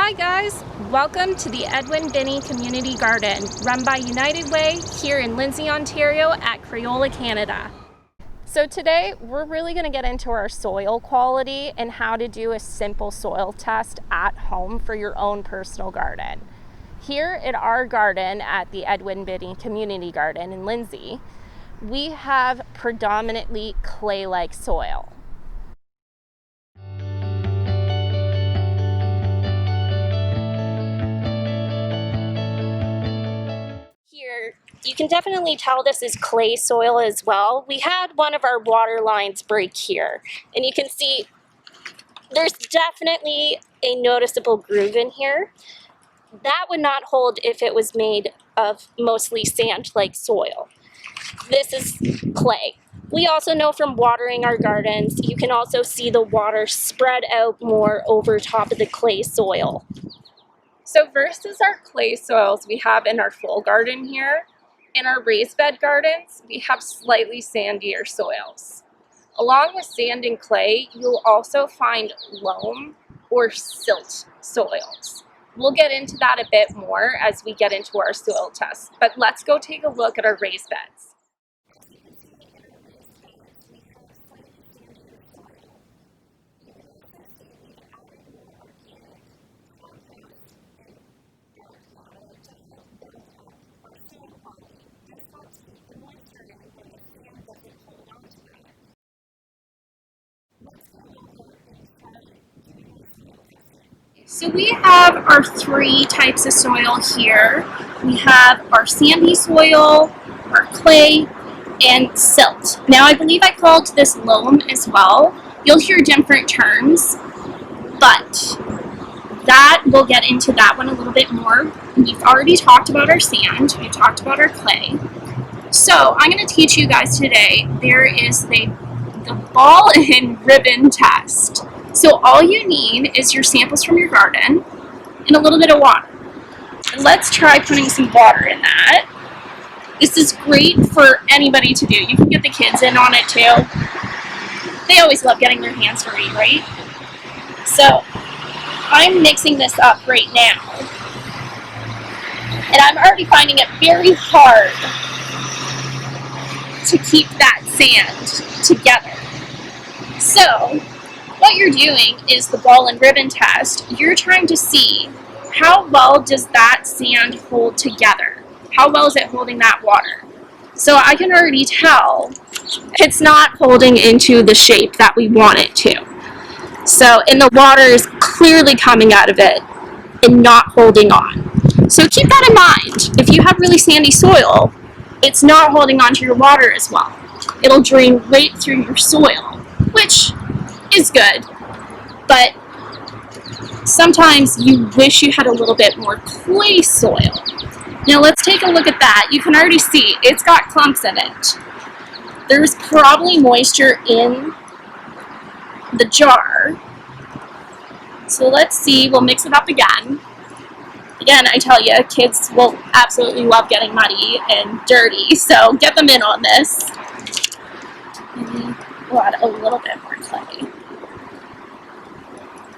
Hi guys, welcome to the Edwin Binney Community Garden, run by United Way here in Lindsay, Ontario at Crayola, Canada. So today we're really going to get into our soil quality and how to do a simple soil test at home for your own personal garden. Here at our garden at the Edwin Binney Community Garden in Lindsay, we have predominantly clay-like soil. Here, you can definitely tell this is clay soil as well. We had one of our water lines break here, and you can see there's definitely a noticeable groove in here. That would not hold if it was made of mostly sand-like soil. This is clay. We also know from watering our gardens, you can also see the water spread out more over top of the clay soil. So versus our clay soils we have in our full garden here, in our raised bed gardens, we have slightly sandier soils. Along with sand and clay, you'll also find loam or silt soils. We'll get into that a bit more as we get into our soil tests, but let's go take a look at our raised beds. So we have our three types of soil here. We have our sandy soil, our clay, and silt. Now I believe I called this loam as well. You'll hear different terms, but that we'll get into that one a little bit more. We've already talked about our sand, we've talked about our clay. So I'm going to teach you guys today, there is the ball and ribbon test. So all you need is your samples from your garden and a little bit of water. And let's try putting some water in that. This is great for anybody to do. You can get the kids in on it too. They always love getting their hands dirty, right? So I'm mixing this up right now. And I'm already finding it very hard to keep that sand together. So what you're doing is the ball and ribbon test. You're trying to see how well does that sand hold together? How well is it holding that water? So I can already tell it's not holding into the shape that we want it to. So, and the water is clearly coming out of it and not holding on. So keep that in mind. If you have really sandy soil, it's not holding on to your water as well. It'll drain right through your soil, which is good, but sometimes you wish you had a little bit more clay soil. Now let's take a look at that. You can already see it's got clumps in it. There's probably moisture in the jar. So let's see, we'll mix it up again. Again, I tell you, kids will absolutely love getting muddy and dirty, so get them in on this. Maybe we'll add a little bit more clay.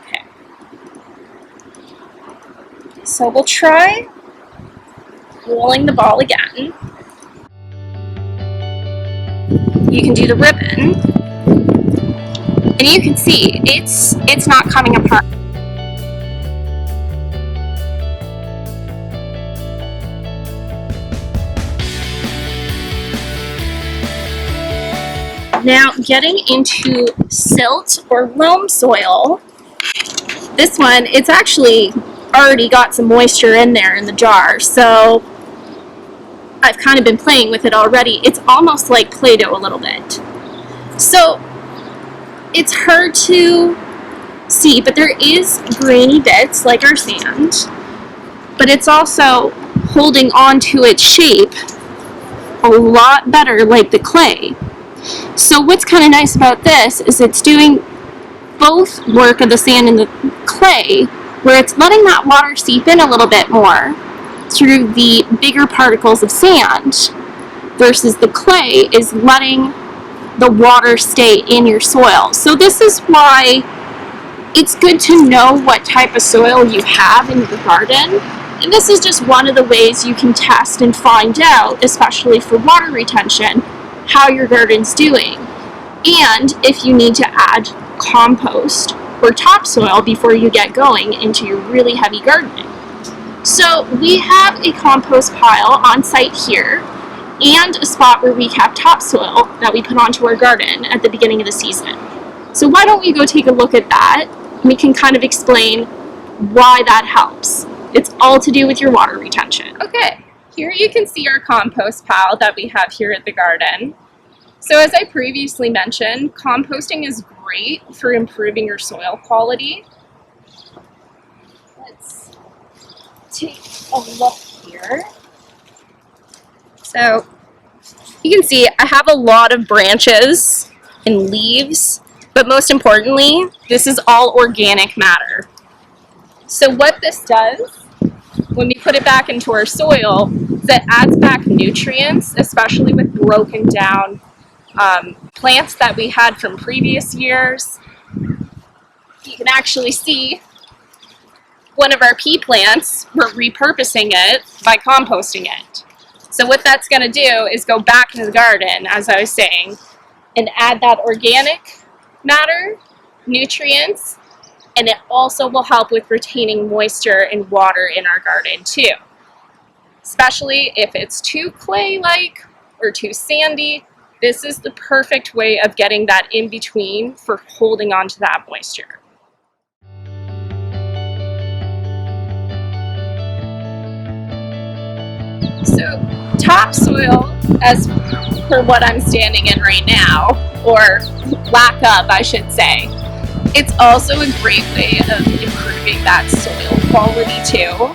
Okay. So we'll try rolling the ball again. You can do the ribbon, and you can see it's not coming apart. Now getting into silt or loam soil, this one, it's actually already got some moisture in there in the jar, so I've kind of been playing with it already. It's almost like Play-Doh a little bit. So it's hard to see, but there is grainy bits like our sand, but it's also holding on to its shape a lot better like the clay. So what's kind of nice about this is it's doing both work of the sand and the clay, where it's letting that water seep in a little bit more through the bigger particles of sand, versus the clay is letting the water stay in your soil. So this is why it's good to know what type of soil you have in your garden. And this is just one of the ways you can test and find out, especially for water retention, how your garden's doing. And if you need to add compost or topsoil before you get going into your really heavy gardening. So we have a compost pile on site here and a spot where we have topsoil that we put onto our garden at the beginning of the season. So why don't we go take a look at that? We can kind of explain why that helps. It's all to do with your water retention. Okay, here you can see our compost pile that we have here at the garden. So as I previously mentioned, composting is great for improving your soil quality. Let's take a look here. So you can see I have a lot of branches and leaves, but most importantly, this is all organic matter. So what this does, when we put it back into our soil, is it adds back nutrients, especially with broken down plants that we had from previous years. You can actually see one of our pea plants, we're repurposing it by composting it. So what that's going to do is go back into the garden, as I was saying, and add that organic matter, nutrients, and it also will help with retaining moisture and water in our garden too. Especially if it's too clay-like or too sandy, this is the perfect way of getting that in between for holding on to that moisture. So topsoil, as per what I'm standing in right now, or lack of, I should say, it's also a great way of improving that soil quality too.